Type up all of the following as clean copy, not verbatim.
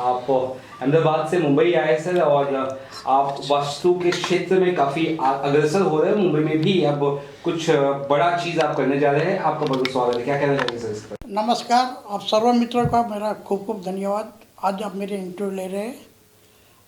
आप अहमदाबाद से मुंबई आए सर, और आप वास्तु के क्षेत्र में काफ़ी अग्रसर हो रहे हैं। मुंबई में भी अब कुछ बड़ा चीज़ आप करने जा रहे हैं। आपका बहुत स्वागत है। क्या कहना चाहेंगे सर इस पर? नमस्कार, आप सर्व मित्रों का मेरा खूब खूब धन्यवाद। आज आप मेरे इंटरव्यू ले रहे हैं।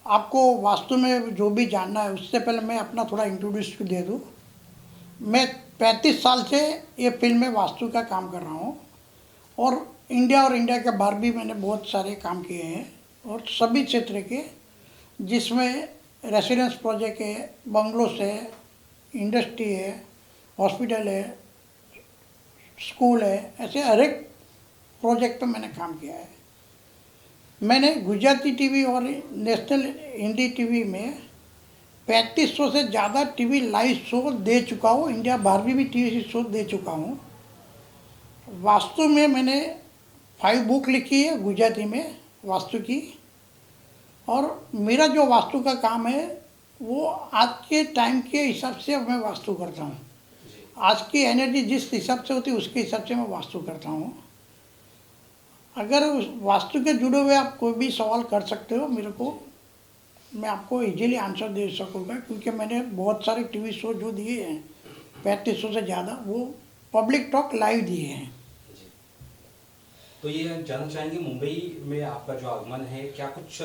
आपको वास्तु में जो भी जानना है उससे पहले मैं अपना थोड़ा इंट्रोड्यूस दे दूँ। मैं 35 साल से ये फील्ड में वास्तु का काम कर रहा हूँ, और इंडिया के बाहर भी मैंने बहुत सारे काम किए हैं, और सभी क्षेत्र के, जिसमें रेसिडेंस प्रोजेक्ट है, बंगलोस है, इंडस्ट्री है, हॉस्पिटल है, स्कूल है, ऐसे हर एक प्रोजेक्ट पे मैंने काम किया है। मैंने गुजराती टीवी और नेशनल हिंदी टीवी में 3500 से ज़्यादा टीवी लाइव शो दे चुका हूँ। इंडिया बाहर भी टीवी शो दे चुका हूँ। वास्तु में मैंने 5 बुक लिखी है गुजराती में वास्तु की, और मेरा जो वास्तु का काम है वो आज के टाइम के हिसाब से मैं वास्तु करता हूँ। आज की एनर्जी जिस हिसाब से होती है उसके हिसाब से मैं वास्तु करता हूँ। अगर उस वास्तु के जुड़े हुए आप कोई भी सवाल कर सकते हो मेरे को, मैं आपको इजीली आंसर दे सकूँगा, क्योंकि मैंने बहुत सारे टीवी शो जो दिए हैं 3500 से ज़्यादा, वो पब्लिक टॉक लाइव दिए हैं। तो ये जानना चाहेंगे, मुंबई में आपका जो आगमन है, क्या कुछ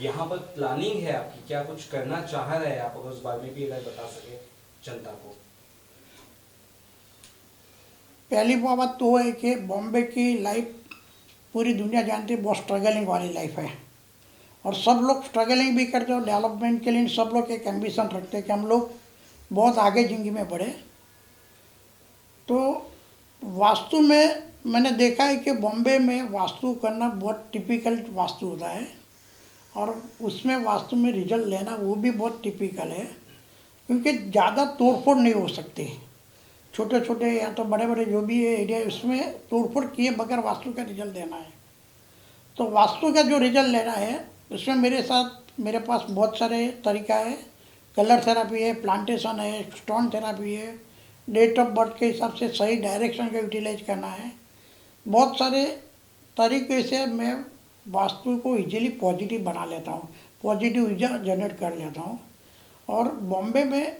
यहाँ पर प्लानिंग है आपकी? क्या कुछ करना चाह रहे हैं आप? अगर उस बारे में भी अगर बता सके जनता को। पहली बात तो है कि बॉम्बे की लाइफ पूरी दुनिया जानती है, बहुत स्ट्रगलिंग वाली लाइफ है, और सब लोग स्ट्रगलिंग भी करते हो। डेवलपमेंट के लिए सब लोग एक एम्बिशन रखते हैं कि हम लोग बहुत आगे ज़िंदगी में बढ़े। तो वास्तु में मैंने देखा है कि बॉम्बे में वास्तु करना बहुत टिपिकल वास्तु होता है, और उसमें वास्तु में रिजल्ट लेना वो भी बहुत टिपिकल है, क्योंकि ज़्यादा तोड़फोड़ नहीं हो सकती। छोटे छोटे या तो बड़े बड़े जो भी है एरिया, उसमें तोड़फोड़ किए बगैर वास्तु का रिजल्ट देना है। तो वास्तु का जो रिजल्ट लेना है उसमें मेरे पास बहुत सारे तरीका है। कलर थेरापी है, प्लांटेशन है, स्टोन थेरापी है, डेट ऑफ बर्थ के हिसाब से सही डायरेक्शन का यूटिलाइज करना है। बहुत सारे तरीके से मैं वास्तु को इजीली पॉजिटिव बना लेता हूँ, पॉजिटिव ऊर्जा जनरेट कर लेता हूँ। और बॉम्बे में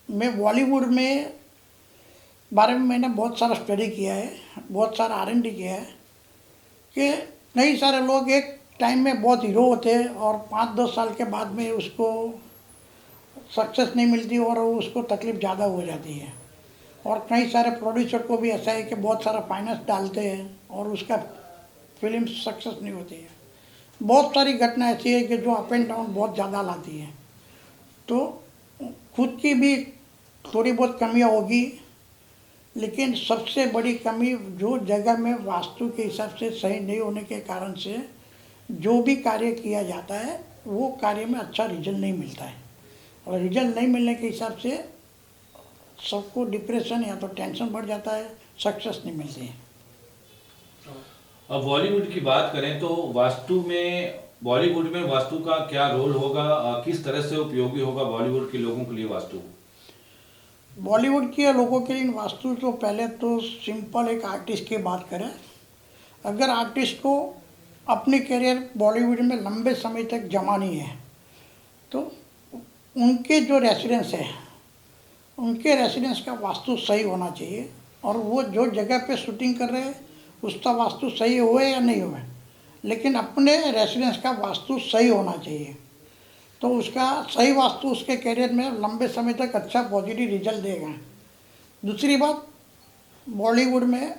मैं बॉलीवुड में बारे में मैंने बहुत सारा स्टडी किया है, बहुत सारा R&D किया है, कि कई सारे लोग एक टाइम में बहुत हीरो होते हैं और 5-10 साल के बाद में उसको सक्सेस नहीं मिलती और उसको तकलीफ़ ज़्यादा हो जाती है। और कई सारे प्रोड्यूसर को भी ऐसा है कि बहुत सारा फाइनेंस डालते हैं और उसका फिल्म सक्सेस नहीं होती है। बहुत सारी घटना ऐसी है कि जो अप एंड डाउन बहुत ज़्यादा लाती है। तो खुद की भी थोड़ी बहुत कमियाँ होगी, लेकिन सबसे बड़ी कमी जो जगह में वास्तु के हिसाब से सही नहीं होने के कारण से जो भी कार्य किया जाता है वो कार्य में अच्छा रिजल्ट नहीं मिलता है, और रिजल्ट नहीं मिलने के हिसाब से सबको डिप्रेशन या तो टेंशन बढ़ जाता है, सक्सेस नहीं मिलती है। अब बॉलीवुड की बात करें तो बॉलीवुड में वास्तु का क्या रोल होगा, किस तरह से उपयोगी होगा बॉलीवुड के लोगों के लिए वास्तु? बॉलीवुड के लोगों के लिए वास्तु तो पहले तो सिंपल एक आर्टिस्ट की बात करें, अगर आर्टिस्ट को अपनी करियर बॉलीवुड में लंबे समय तक जमानी है तो उनके जो रेसिडेंस है उनके रेसिडेंस का वास्तु सही होना चाहिए, और वो जो जगह पे शूटिंग कर रहे हैं उसका वास्तु सही हुए या नहीं हुए, लेकिन अपने रेसिडेंस का वास्तु सही होना चाहिए। तो उसका सही वास्तु उसके करियर में लंबे समय तक अच्छा पॉजिटिव रिजल्ट देगा। दूसरी बात, बॉलीवुड में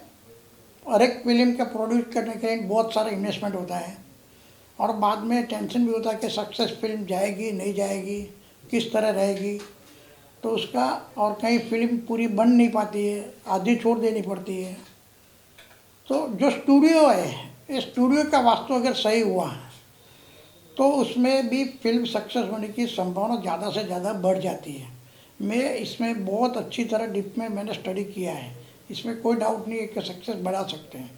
हर एक फिल्म का प्रोड्यूस करने के लिए बहुत सारा इन्वेस्टमेंट होता है, और बाद में टेंशन भी होता है कि सक्सेस फिल्म जाएगी नहीं जाएगी, किस तरह रहेगी। तो उसका, और कहीं फिल्म पूरी बन नहीं पाती है, आधी छोड़ देनी पड़ती है। तो जो स्टूडियो है, इस स्टूडियो का वास्तु अगर सही हुआ तो उसमें भी फिल्म सक्सेस होने की संभावना ज़्यादा से ज़्यादा बढ़ जाती है। मैं इसमें बहुत अच्छी तरह डीप में मैंने स्टडी किया है, इसमें कोई डाउट नहीं है कि सक्सेस बढ़ा सकते हैं।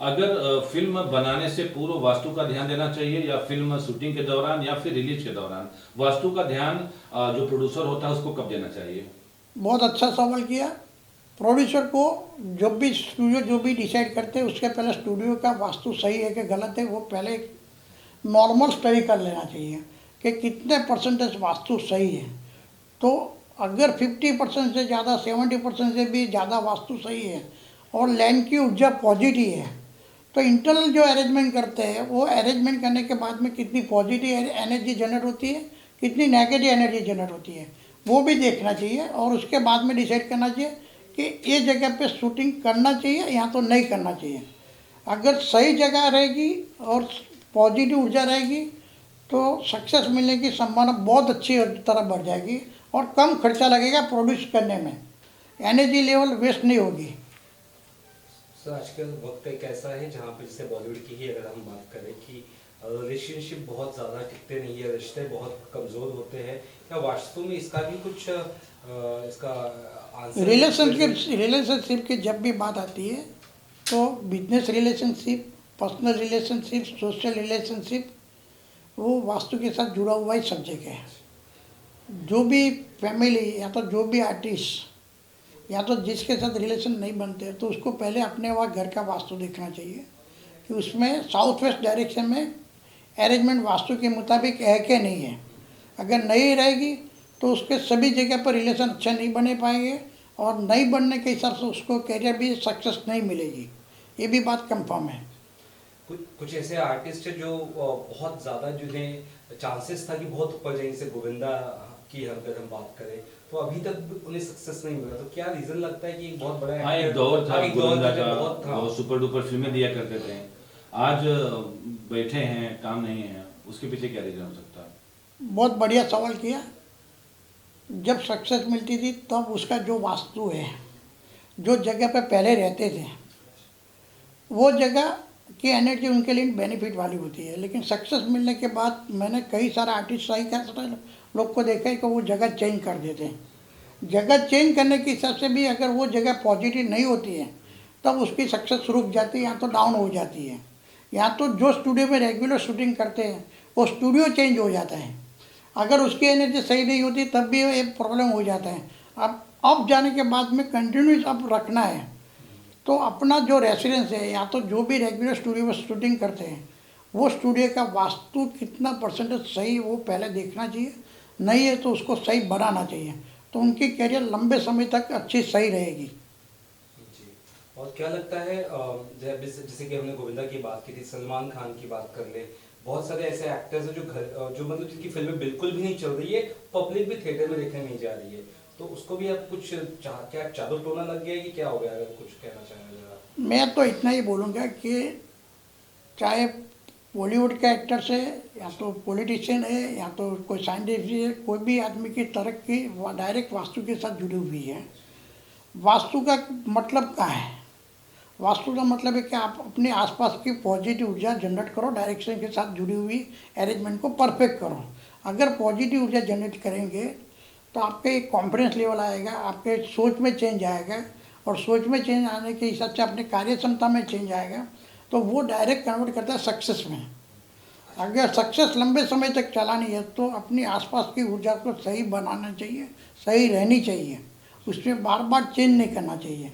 अगर फिल्म बनाने से पूर्व वास्तु का ध्यान देना चाहिए, या फिल्म शूटिंग के दौरान, या फिर रिलीज के दौरान वास्तु का ध्यान जो प्रोड्यूसर होता है उसको कब देना चाहिए? बहुत अच्छा सवाल किया। प्रोड्यूसर को जब भी स्टूडियो जो भी डिसाइड करते हैं उसके पहले स्टूडियो का वास्तु सही है कि गलत है वो पहले नॉर्मल स्टडी कर लेना चाहिए कि कितने परसेंटेज वास्तु सही है। तो अगर 50% से ज़्यादा 70% से भी ज़्यादा वास्तु सही है और लैंड की ऊर्जा पॉजिटिव है तो इंटरनल जो अरेंजमेंट करते हैं वो अरेंजमेंट करने के बाद में कितनी पॉजिटिव एनर्जी जनरेट होती है, कितनी नेगेटिव एनर्जी जनरेट होती है, वो भी देखना चाहिए और उसके बाद में डिसाइड करना चाहिए कि ये जगह पे शूटिंग करना चाहिए या तो नहीं करना चाहिए। अगर सही जगह रहेगी और पॉजिटिव ऊर्जा रहेगी तो सक्सेस मिलने की संभावना बहुत अच्छी तरह बढ़ जाएगी और कम खर्चा लगेगा प्रोड्यूस करने में, एनर्जी लेवल वेस्ट नहीं होगी। सर आजकल वक्त एक ऐसा है जहाँ पे जैसे बॉलीवुड की ही अगर हम बात करें कि रिलेशनशिप बहुत ज़्यादा टिकते नहीं है, रिश्ते बहुत कमज़ोर होते हैं, क्या वास्तु में इसका भी कुछ इसका आंसर रिलेशनशिप की जब भी बात आती है तो business relationship, personal relationship, social relationship वो वास्तु के साथ जुड़ा हुआ ही सब्जेक्ट है। जो भी फैमिली या तो जो भी आर्टिस्ट या तो जिसके साथ रिलेशन नहीं बनते तो उसको पहले अपने वहाँ घर का वास्तु देखना चाहिए कि उसमें साउथ वेस्ट डायरेक्शन में अरेंजमेंट वास्तु के मुताबिक है कि नहीं है। अगर नहीं रहेगी तो उसके सभी जगह पर रिलेशन अच्छा नहीं बने पाएंगे और नहीं बनने के हिसाब से उसको करियर भी सक्सेस नहीं मिलेगी, ये भी बात कंफर्म है। कुछ ऐसे आर्टिस्ट है जो बहुत ज़्यादा जिन्हें चांसेस था कि बहुत ऊपर जाएंगे, जैसे गोविंदा की अगर हम बात करें तो अभी तक उन्हें सक्सेस नहीं मिला, तो क्या रीजन लगता है कि एक बहुत बड़ा हाँ एक दौर था गोविंदा का, बहुत था, बहुत सुपर डुपर फिल्में दिया करते थे, आज बैठे हैं काम नहीं है, उसके पीछे क्या रीजन हो सकता है? बहुत बढ़िया सवाल किया। जब सक्सेस मिलती थी तब उसका जो वास्तु है, जो जगह पे पहले रहते थे वो जगह की एनर्जी उनके लिए बेनिफिट वाली होती है, लेकिन सक्सेस मिलने के बाद मैंने कई सारे आर्टिस्ट सही का लोग को देखा है कि वो जगह चेंज कर देते हैं। जगह चेंज करने के हिसाब से भी अगर वो जगह पॉजिटिव नहीं होती है तब उसकी सक्सेस रुक जाती है या तो डाउन हो जाती है, या तो जो स्टूडियो में रेगुलर शूटिंग करते हैं वो स्टूडियो चेंज हो जाता है। अगर उसकी एनर्जी सही नहीं होती तब भी एक प्रॉब्लम हो जाता है। अब जाने के बाद में कंटिन्यूस अब रखना है तो अपना जो रेसिडेंस है या तो जो भी रेगुलर स्टूडियो में शूटिंग करते हैं वो स्टूडियो का वास्तु कितना परसेंटेज सही वो पहले देखना चाहिए, नहीं है तो उसको सही बनाना चाहिए, तो उनकी करियर लंबे समय तक अच्छी सही रहेगी। जी। और क्या लगता है जैसे कि हमने गोविंदा की बात की थी, सलमान खान की बात कर ले, बहुत सारे ऐसे एक्टर्स हैं जो मतलब जिनकी फिल्में बिल्कुल भी नहीं चल रही है, पब्लिक भी थिएटर में देखने नहीं जा रही है, तो उसको भी अब कुछ क्या जादू टोना लग गया है कि क्या हो गया, अगर कुछ कहना चाहें जरा। मैं तो इतना ही बोलूँगा कि चाहे बॉलीवुड के एक्टर्स है या तो पॉलिटिशियन है या तो कोई साइंटिस्ट है, कोई भी आदमी की तरक्की डायरेक्ट वास्तु के साथ जुड़ी हुई है। वास्तु का मतलब क्या है? वास्तु का मतलब है कि आप अपने आसपास की पॉजिटिव ऊर्जा जनरेट करो, डायरेक्शन के साथ जुड़ी हुई अरेंजमेंट को परफेक्ट करो। अगर पॉजिटिव ऊर्जा जनरेट करेंगे तो आपके एक कॉन्फिडेंस लेवल आएगा, आपके सोच में चेंज आएगा और सोच में चेंज आने के हिसाब से अपने कार्य क्षमता में चेंज आएगा, तो वो डायरेक्ट कन्वर्ट करता है सक्सेस में। अगर सक्सेस लंबे समय तक चलानी है तो अपनी आसपास की ऊर्जा को सही बनाना चाहिए, सही रहनी चाहिए, उसमें बार बार चेंज नहीं करना चाहिए।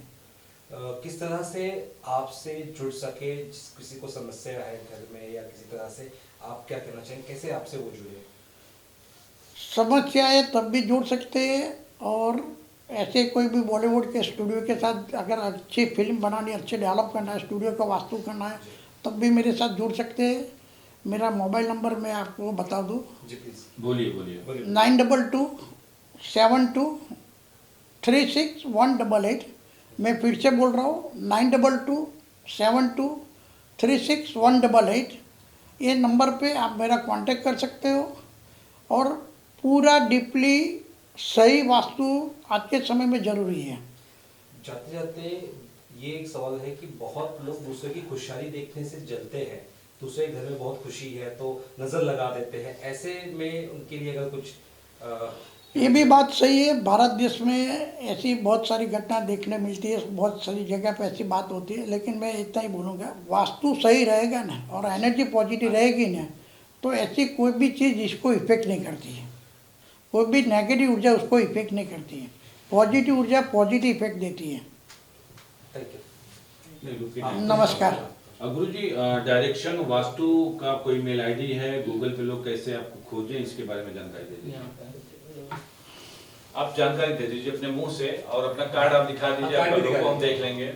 किस तरह से आपसे जुड़ सके, किसी को समस्या है घर में या किसी तरह से, आप क्या कहना चाहेंगे, कैसे आपसे वो जुड़े? समस्या है तब भी जुड़ सकते हैं, और ऐसे कोई भी बॉलीवुड के स्टूडियो के साथ अगर अच्छी फिल्म बनानी, अच्छे डेवलप करना है, स्टूडियो का वास्तु करना है, तब भी मेरे साथ जुड़ सकते हैं। मेरा मोबाइल नंबर मैं आपको बता दूँ। जी प्लीज बोलिए 9227236188। मैं फिर से बोल रहा हूँ 9227236188। ये नंबर पे आप मेरा कांटेक्ट कर सकते हो और पूरा डीपली सही वास्तु आज के समय में ज़रूरी है। जाते जाते ये एक सवाल है कि बहुत लोग दूसरे की खुशहाली देखने से जलते हैं, दूसरे घर में बहुत खुशी है तो नज़र लगा देते हैं, ऐसे में उनके लिए अगर कुछ ये भी बात सही है। भारत देश में ऐसी बहुत सारी घटना देखने मिलती है, बहुत सारी जगह पे ऐसी बात होती है, लेकिन मैं इतना ही बोलूँगा, वास्तु सही रहेगा ना और एनर्जी पॉजिटिव रहेगी ना तो ऐसी कोई भी चीज़ इसको इफेक्ट नहीं करती है, कोई भी नेगेटिव ऊर्जा उसको इफेक्ट नहीं करती है। पॉजिटिव ऊर्जा पॉजिटिव इफेक्ट देती है। नहीं, रुकिए। हाँ। नमस्कार। गुरु जी, डायरेक्शन वास्तु का कोई मेल आईडी है, गूगल पे लोग कैसे आपको खोजें, इसके बारे में जानकारी दे दीजिए। आप जानकारी दे दीजिए अपने मुंह से, और अपना कार्ड आप दिखा दीजिए, कार्ड आपका भी दिखा लोगो हम दीजिए। देख लेंगे।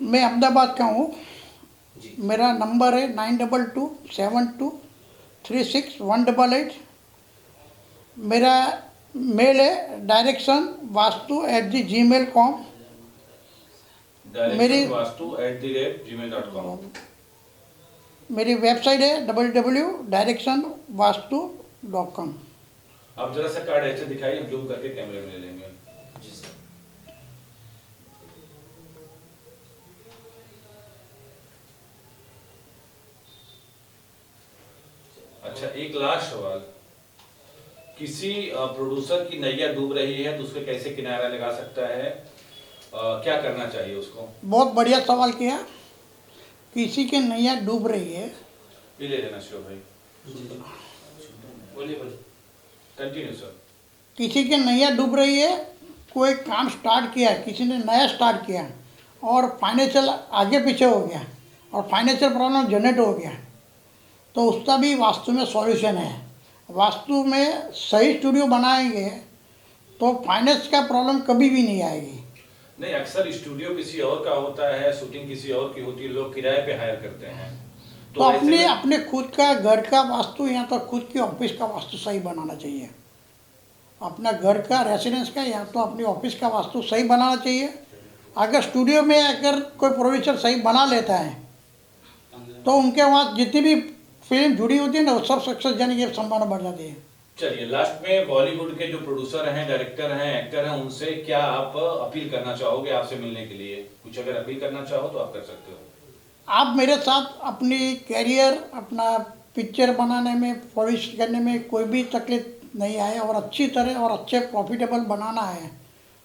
मैं अहमदाबाद का हूँ। जी मेरा नंबर है 9227236188। मेरा मेल है directionvastu@gmail.com। मेरी- डायरेक्शन वास्तु@gmail.com। मेरी वेबसाइट है www.directionvastu.com। आप जरा सा कार्ड ऐसे दिखाइए, हम जूम करके कैमरे में ले लेंगे। जी सर। अच्छा, एक लास्ट सवाल, किसी प्रोड्यूसर की नैया डूब रही है तो उसको कैसे किनारा लगा सकता है, क्या करना चाहिए उसको? बहुत बढ़िया सवाल किया। किसी की नैया डूब रही है, ये ले लेना शिव भाई, जी बोलिए बोलिए। Continue sir. किसी की नैया डूब रही है, कोई काम स्टार्ट किया, किसी ने नया स्टार्ट किया और फाइनेंशियल आगे पीछे हो गया और फाइनेंशियल प्रॉब्लम जनरेट हो गया, तो उसका भी वास्तु में सॉल्यूशन है। वास्तु में सही स्टूडियो बनाएंगे तो फाइनेंस का प्रॉब्लम कभी भी नहीं आएगी। नहीं, अक्सर स्टूडियो किसी और का होता है, शूटिंग किसी और की होती है, लोग किराए पे हायर करते हैं, तो ऐसे अपने में- अपने खुद का घर का वास्तु या तो खुद की ऑफिस का वास्तु सही बनाना चाहिए। अपना घर का रेसिडेंस का या तो अपनी ऑफिस का वास्तु सही बनाना चाहिए। अगर स्टूडियो में अगर कोई प्रोड्यूसर सही बना लेता है तो उनके वहाँ जितनी भी फिल्म जुड़ी होती है ना, वो सब सक्सेस जाने की संभावना बढ़ जाती है। चलिए, लास्ट में बॉलीवुड के जो प्रोड्यूसर हैं, डायरेक्टर हैं, एक्टर हैं, उनसे क्या आप अपील करना चाहोगे आपसे मिलने के लिए? कुछ अगर अपील करना चाहो तो आप कर सकते हो। आप मेरे साथ अपनी कैरियर, अपना पिक्चर बनाने में, पॉलिश करने में कोई भी तकलीफ नहीं आए और अच्छी तरह और अच्छे प्रॉफिटेबल बनाना है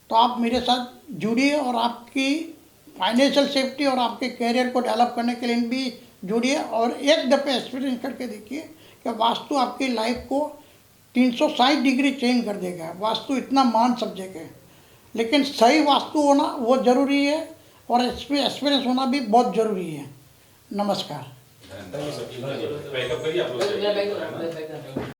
तो आप मेरे साथ जुड़िए और आपकी फाइनेंशियल सेफ्टी और आपके कैरियर को डेवलप करने के लिए भी जुड़िए और एक दफ़े एक्सपीरियंस करके देखिए कि वास्तु आपकी लाइफ को 360 डिग्री चेंज कर देगा। वास्तु इतना महान सब्जेक्ट है, लेकिन सही वास्तु होना वो ज़रूरी है और एक्सपीरियंस होना भी बहुत ज़रूरी है। नमस्कार। धन्यवाद। बैकअप करिए आप लोग।